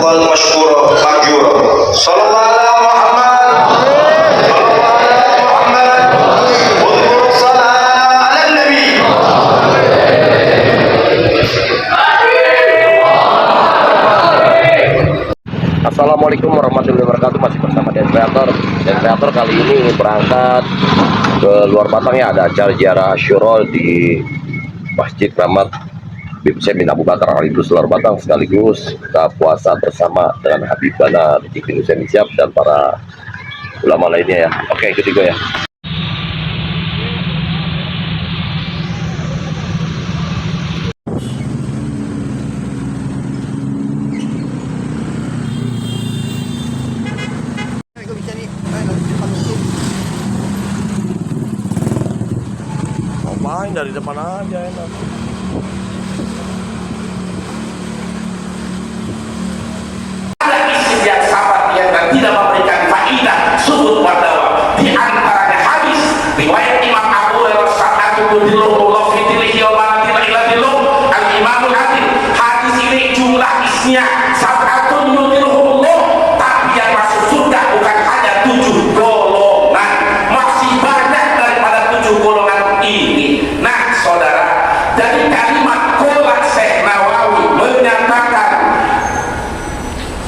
والمشكور مأجور. صلى الله على محمد صلى الله على محمد واذكروا الصلاة على النبي. Assalamualaikum warahmatullahi wabarakatuh. Masih bersama Dan Kreator kali ini berangkat ke luar Batang ya. Ada acara ziarah Asyura di Masjid Keramat Bibsemin Abu Bakar Al-Idrus luar Batang, sekaligus kita puasa bersama dengan Habibana Rizik Hussein Siap dan para ulama lainnya ya. Oke, ikut gue ya. Main dari depan aja enak. Ada isim yang sama dan tidak memberikan faidah subut wadawa. Di antaranya hadis riwayat Imam Abu Hurairah radhiyallahu al-Imamul Hakim. Hadis ini jumlah isinya sab'atun yudhilluhullah, tapi yang masuk surga bukan hanya 7 golongan, masih banyak daripada 7 golongan ini. Nah saudara, dari kalimat qala Syekh Nawawi menyatakan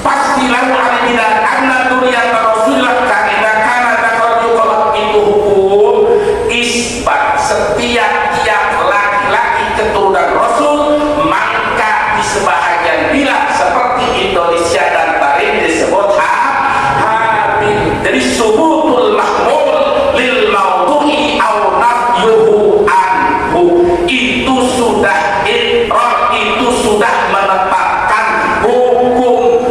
pastilah alimina anna duriyat Rasulullah kana takarruqat itu hukum isbat setiap laki-laki keturunan Rasul, maka di sebahagian bilang seperti Indonesia dan Bahrain disebut hamil. Jadi subutul mahmul lil maudu'i au nafyuhu anhu, itu sudah iqrar, itu sudah menetapkan hukum.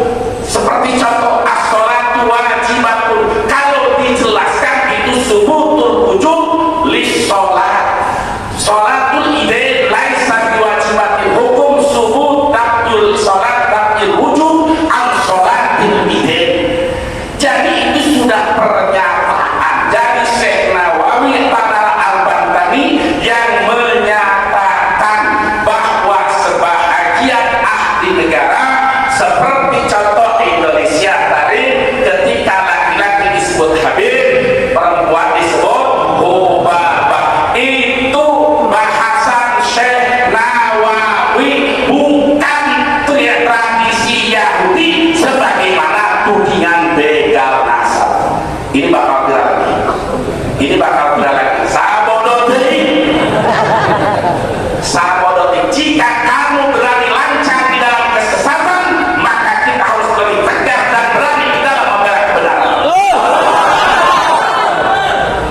Seperti contoh as-sholatu wajibatun, kalau dijelaskan itu subutul wujub lis sholat, sholatul idain laisa biwajibatin, hukum subut tabdul sholat tabdil wujub al sholatil idain. Jadi itu sudah pernyataan dari Syekh Nawawi Tanara Al-Bantani yang menyatakan bahwa sebahagian ahli negara seperti contoh Indonesia tadi, ketika laki-laki disebut habib, perempuan disebut hubabah. Itu bahasan Syekh Nawawi, bukan tradisi Yahudi sebagaimana tudingan begal nasab. Ini bakal viral lagi. Ini bakal viral lagi. Sabodoti, jika kamu berani lancar di dalam kesesatan, maka kita harus lebih tegar dan berani di dalam membela kebenaran.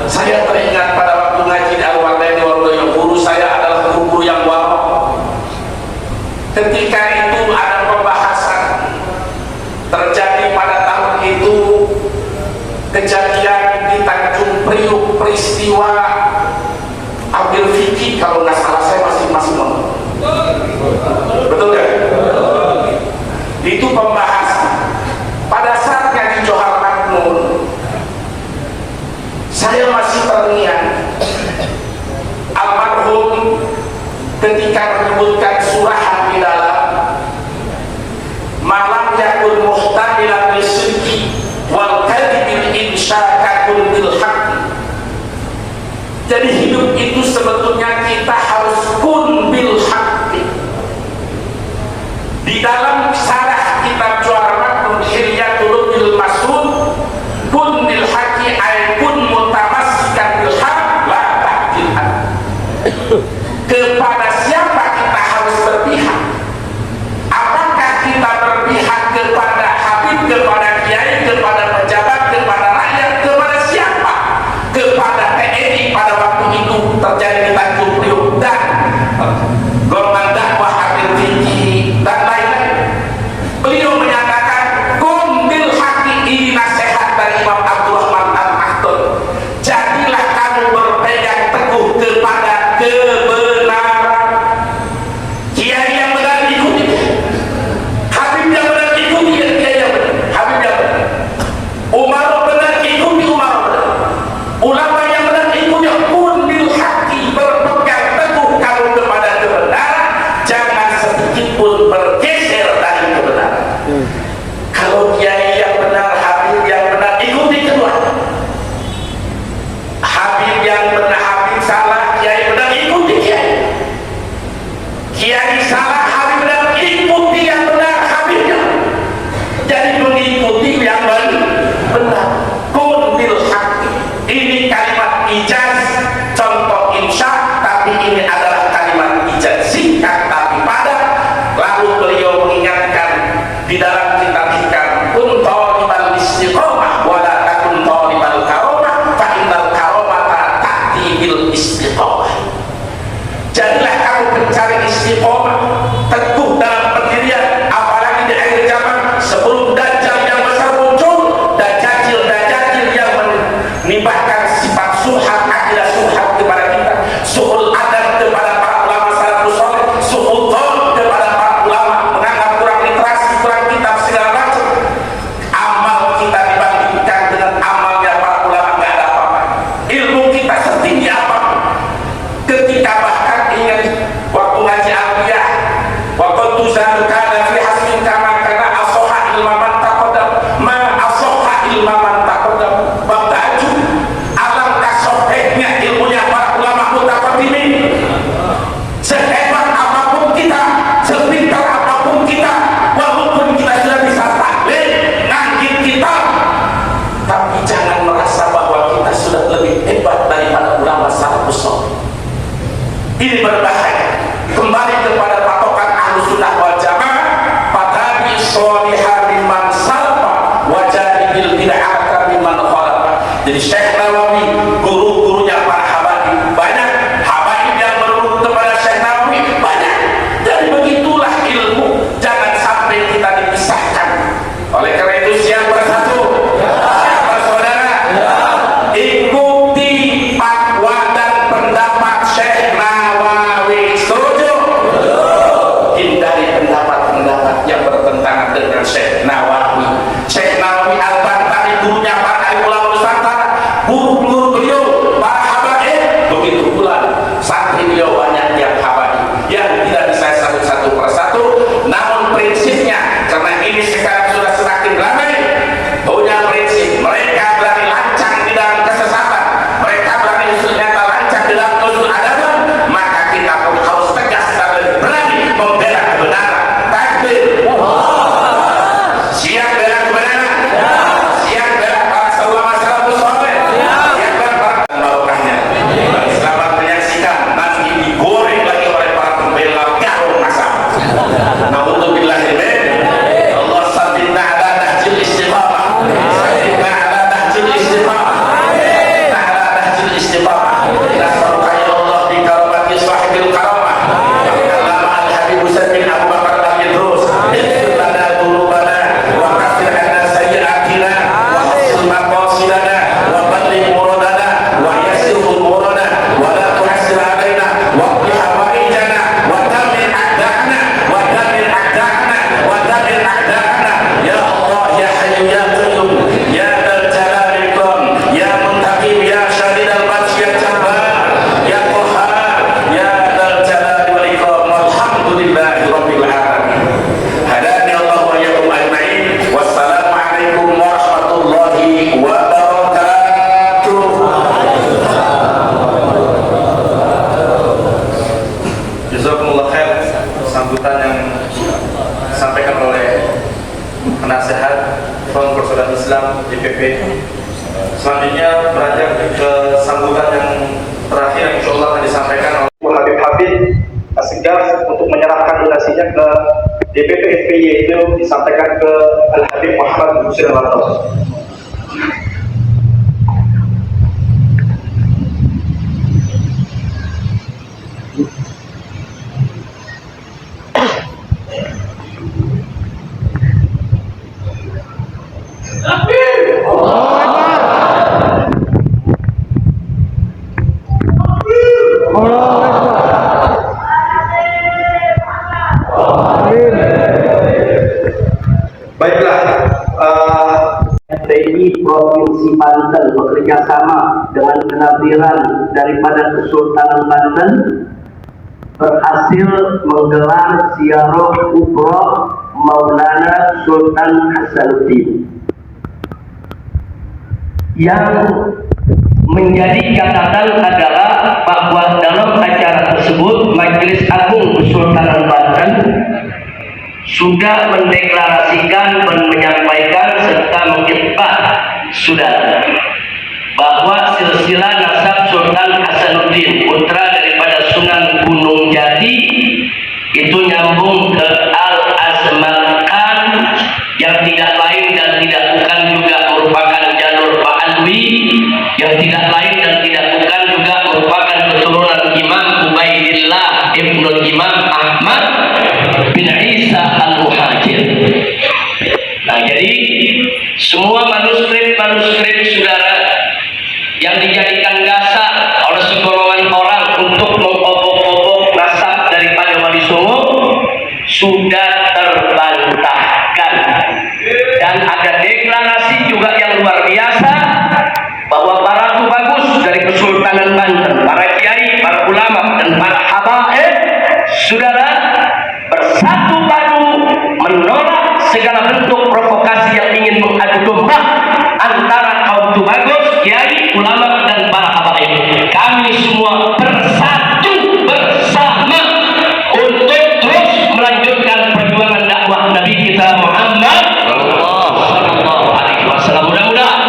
Saya teringat pada waktu ngaji di Al-Wardain yang guru saya adalah guru yang warok. Ketika itu ada pembahasan terjadi pada tahun itu, kejadian di Tanjung Priuk, peristiwa ambil fikih, kalau nggak salah saya masih mau. Betul kan? Itu pembahasan pada saatnya di Johar Makmur. Saya masih teringat almarhum ketika menyebutkan surah di dalam malam yakun muhtamilan lisidqi wal kadhibil insyakakun bil haqq. Jadi hidup itu sebetulnya kita harus kun bil haqqi. Di dalam syarah kitab Johar Makmur Hilyatul bil Masud, kun bil haqqi ay kun mutamassikan bil haqq la ta'dil. Kepada siapa kita harus berpihak? Apakah kita berpihak kepada habib, kepada kiai, kepada pejabat, kepada rakyat, kepada siapa? Kepada TNI pada waktu itu terjadi di Tanjung Priok dan golongan dakwah Habib Fikih dan lain-lain. Beliau menyatakan kun bil haqqi, ini sholiha mimman salfa wa jahidil bid'ata mimman khalafa. Jadi Syekh Nawawi, guru-gurunya para habaib banyak, habaib yang menurut kepada Syekh Nawawi banyak. Jadi begitulah ilmu, jangan sampai kita dipisahkan. Oleh karena itu siap bersatu, siap bersaudara, ikuti fatwa dan pendapat Syekh Nawawi. Setuju? Hindari pendapat-pendapat yang bertentangan dengan Syekh Nawawi. Syekh Nawawi Al-Bantani, gurunya para alim ulama Nusantara, guru-guru beliau para habaib, begitu pula santri beliau banyak yang habaib yang tidak bisa sebut satu persatu. Namun prinsipnya, karena ini sekarang sudah semakin ramai, punya prinsip. Mereka berani lancang di dalam kesesatan, mereka berani ternyata lancang di dalam usul adaban, maka kita pun harus tegas dan berani membela kebenaran. Takbir. Siap bela kebenaran, siap bela para ulama salafus saleh, siap bela para barokahnya. Selamat menyaksikan nanti digoreng lagi oleh para pembela garung nasab. Naudzubillahi min. Allah sabbitna ala nahjil istiqamah, sabbitna ala nahjil istiqamah, sabbitna ala nahjil istiqamah. Nasruka ya Allah bi karamati sahibil karamah. Allama al-habib Sayyid Abu Bakar al-Idrus, ighfir lana dhunubana wa kaffir 'anna sayyi'atina wa hassin maqasidana wa balligh muradana wa yassir umurana wa la tuhassir 'alaina wa qdi hawaijana wa dammir a'da'ana wa dammir a'da'ana wa dammir a'da'ana ya Allah ya hayyu ya qayyum ya dzal jalali wal ikram ya muntaqim ya syadidal batsy ya jabbar ya qahhar ya dzal jalali wal ikram. Walhamdulillahi rabbil alamin. Hadani Allah wa iyyakum ajma'in. Wassalamu alaikum warahmatullahi wabarakatuh. Jazakumullah khair sambutan yang disampaikan oleh penasehat Front Persaudaraan Islam DPP. Selanjutnya beranjak ke sambutan yang terakhir yang insya Allah akan disampaikan oleh Habib Asegaf untuk menyerahkan donasinya ke DPP FPI, itu disampaikan ke Al-Habib Muhammad Hussein Al-Atas. Baiklah, TNI Provinsi Banten bekerja sama dengan kenabiran daripada Kesultanan Banten berhasil menggelar ziarah umroh Maulana Sultan Hasanuddin. Yang menjadi catatan adalah bahwa dalam acara tersebut Majelis Agung Kesultanan Banten sudah mendeklarasikan dan menyampaikan serta mengikbat saudara bahwa silsilah nasab Sultan Hasanuddin putra daripada Sunan Gunung Jati itu nyambung ke Al-Azman Khan yang tidak lain dan tidak bukan juga merupakan jalur Pak Alwi, yang tidak lain dan tidak bukan juga merupakan keturunan Imam Ubaidillah Ibnu Imam Ahmad bin Isa Al-Muhajir. Nah, jadi semua manuskrip saudara yang dijadikan dasar oleh segolongan orang untuk mengobok-obok nasab daripada Wali Songo sudah terbantahkan, dan ada deklarasi juga yang luar biasa bahwa para bagus dari Kesultanan Banten, para kiai, para ulama dan para habaib saudara bersatu padu menolak segala bentuk provokasi yang ingin mengadu domba antara kaum Tubagus, kiai, ulama dan para habaib. Kami semua bersatu bersama untuk terus melanjutkan perjuangan dakwah Nabi kita Muhammad sallallahu alaihi wasallam. Mudah-mudahan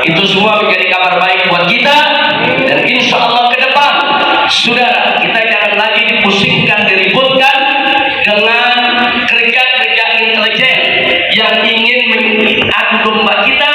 itu semua menjadi kabar baik buat kita, dan insya Allah ke depan saudara kita jangan lagi dipusingkan, diributkan dengan kerja-kerja intelijen yang ingin mengadu domba kita,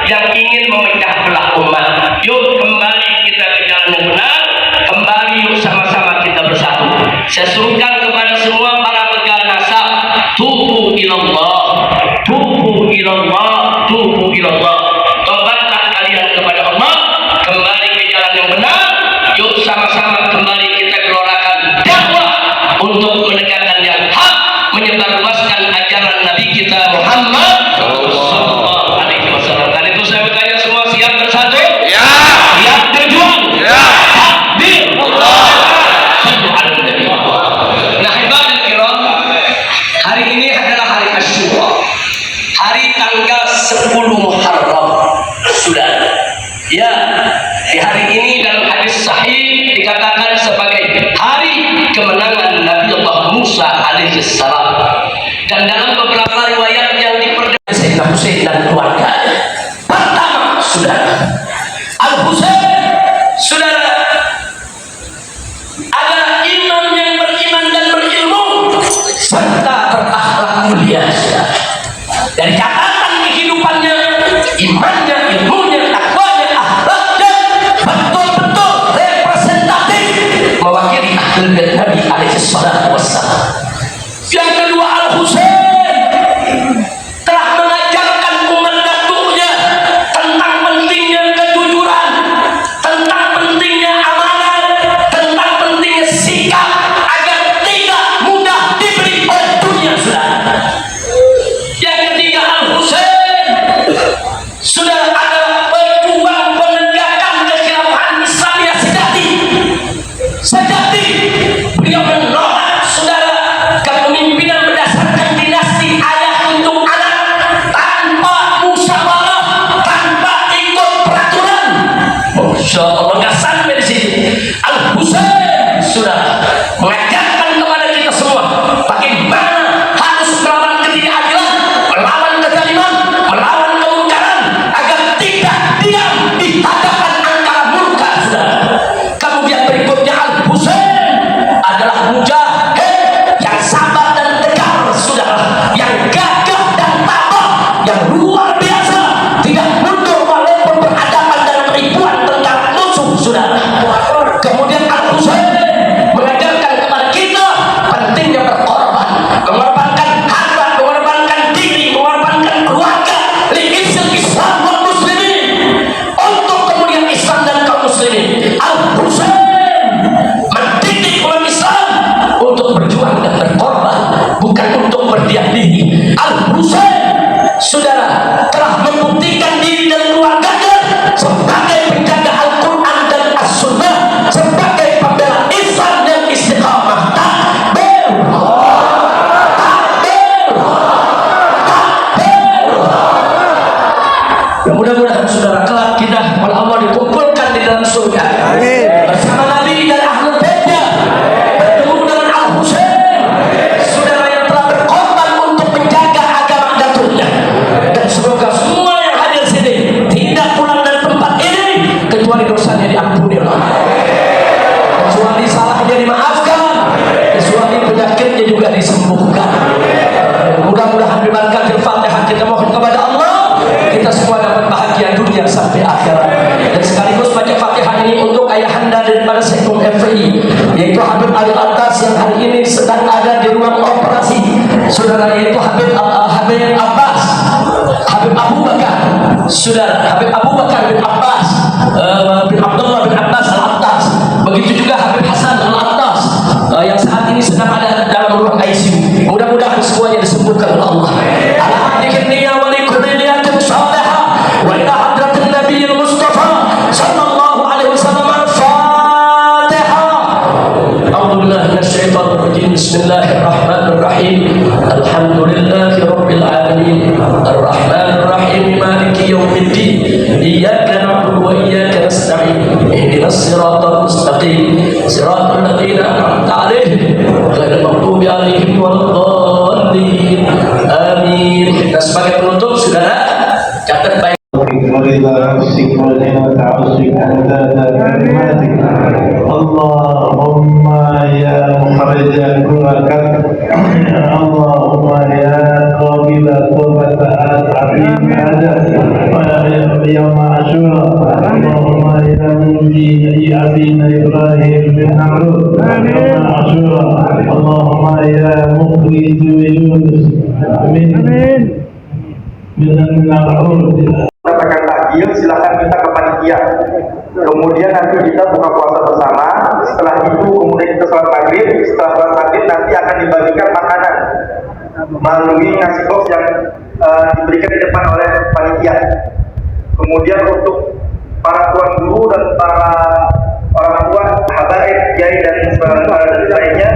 yang ingin memecah belah umat. Yuk kembali kita ke jalan yang benar, kembali yuk sama-sama kita bersatu. Saya serukan kepada semua para pegang nasab, tubu ilallah, tubu ilallah, tubu ilallah. Tobatlah kalian kepada Allah, kembali ke jalan yang benar. Yuk sama-sama kembali kita gelorakan dakwah untuk menegakkan yang hak, menyebarluaskan ajaran Nabi kita Muhammad sallallahu alaihi wasallam. Dan itu saya bertanya semua siap bersatu? Ya. Siap berjuang? Ya. Takbir. Nah, ibadah kiram, hari ini adalah hari Asyura, hari tanggal 10 Muharram. Sudah. Ya, di hari ini dalam hadis sahih dikatakan sebagai hari kemenangan Nabi Allah Musa alaihissalam. Dan dalam beberapa riwayat yang diperdalam Sayyidina Husain dan keluarganya. Pertama, saudara, Al-Husain, saudara, adalah imam yang beriman dan berilmu serta berakhlak mulia. Dari catatan kehidupannya, imannya, ilmunya, takwanya, akhlaknya betul-betul representatif mewakili ahlul bait Nabi alaihi salatu wassalam. Yang kedua, Al-Husain telah mengajarkan umat datuknya tentang pentingnya kejujuran, tentang pentingnya amanah, tentang pentingnya sikap agar tidak mudah diberi oleh dunia. Yang ketiga, Al-Husain sudah adalah pejuang penegakan kekhilafan Islamiyah sejati. Sejati beliau menolak, saudara, kepemimpinan berdasarkan dinasti ayah untuk anak, tanpa musyawarah, tanpa ikut peraturan. Masya Allah, nggak sampai di sini. Al-Husain sudah mengajarkan kepada kita semua bagaimana harus melawan ketidakadilan, melawan kezaliman, melawan kemungkaran agar tidak diam di hadapan angkara murka. Saudara, kemudian berikutnya Al-Husain adalah mujahid yang sabar dan tegar, saudara, yang gagah dan tabah, yang luar biasa, tidak mundur walaupun berhadapan dengan ribuan tentara musuh, saudara. Kemudian Al-Husain mengajarkan kepada kita pentingnya berkorban, mengorbankan harta, mengorbankan diri, mengorbankan keluarga, liisil Islam wal muslimin, untuk kemudian Islam dan kaum muslimin. Al-Husain mendidik umat Islam untuk berjuang dan berkorban, bukan untuk berdiam diri. Al-Husain, saudara, telah membuktikan diri dan keluarganya sebagai penjaga Al-Quran dan As-Sunnah, sebagai pembela Islam yang istiqamah. Takbir, takbir, takbir. Ya, mudah-mudahan saudara kelak kita oleh Allah dikumpulkan di dalam surga bersama Nabi dan ahlul baitnya, bertemu dengan Al-Husain, saudara, yang telah berkorban untuk menjaga agama datuknya. Dan semoga semua yang hadir sini tidak pulang dari tempat ini kecuali dosanya diampuni Allah, kecuali salahnya dimaafkan, kecuali penyakitnya juga disembuhkan. Mudah-mudahan berberkatil Fatihah kita mohon kepada Allah, kita semua dapat bahagia dunia sampai akhirat. Dan sekaligus baca Fatihah ini untuk ayahanda daripada Sektor FPI, yaitu Habib Ali Atas yang hari ini sedang ada di ruang operasi, saudara, yaitu Habib Abbas, Habib Abu Bakar, saudara, Habib Abu Bakar bin Abbas, bin Abdullah bin Abbas Al-Attas. Begitu juga Habib Hasan Al-Attas yang saat ini sedang ada dalam ruang ICU. Mudah-mudahan semuanya disembuhkan oleh Allah. Alhamdulillah wa likulli niyatin salihah wa ila hadratin nabiyil mustafa sallallahu alaihi wasallam. Al-Fatihah. A'udzubillahi minasyaitonir rajim. Bismillahirrahmanirrahim. Alhamdulillahi rabbil alamin. Arrahmanir rahim. Maliki yaumiddin. Iyyaka na'budu wa iyyaka nasta'in. Ihdinas siratal mustaqim. Siratal ladzina an'amta 'alaihim ghairil maghdubi 'alaihim waladdallin. Amin. Kita sebagai penutup, saudara, catat baik. ورضا نفسك وزنة عرشك أنداد كلماتك اللهم يا مخرج كل كرب اللهم يا قابل إلى توبة عظيم هذا يوم عاشوراء. اللهم يا منجي أبينا إبراهيم بن عمرو يوم عاشوراء. اللهم يا مخرج يونس من النار. Katakan takjil, silakan minta ke panitia. Kemudian nanti kita buka puasa bersama. Setelah itu kemudian kita sholat maghrib. Setelah sholat maghrib nanti akan dibagikan makanan melalui nasi box yang diberikan di depan oleh panitia. Kemudian untuk para tuan guru dan para orang tua, habaib, kiai dan lainnya.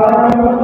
Amin.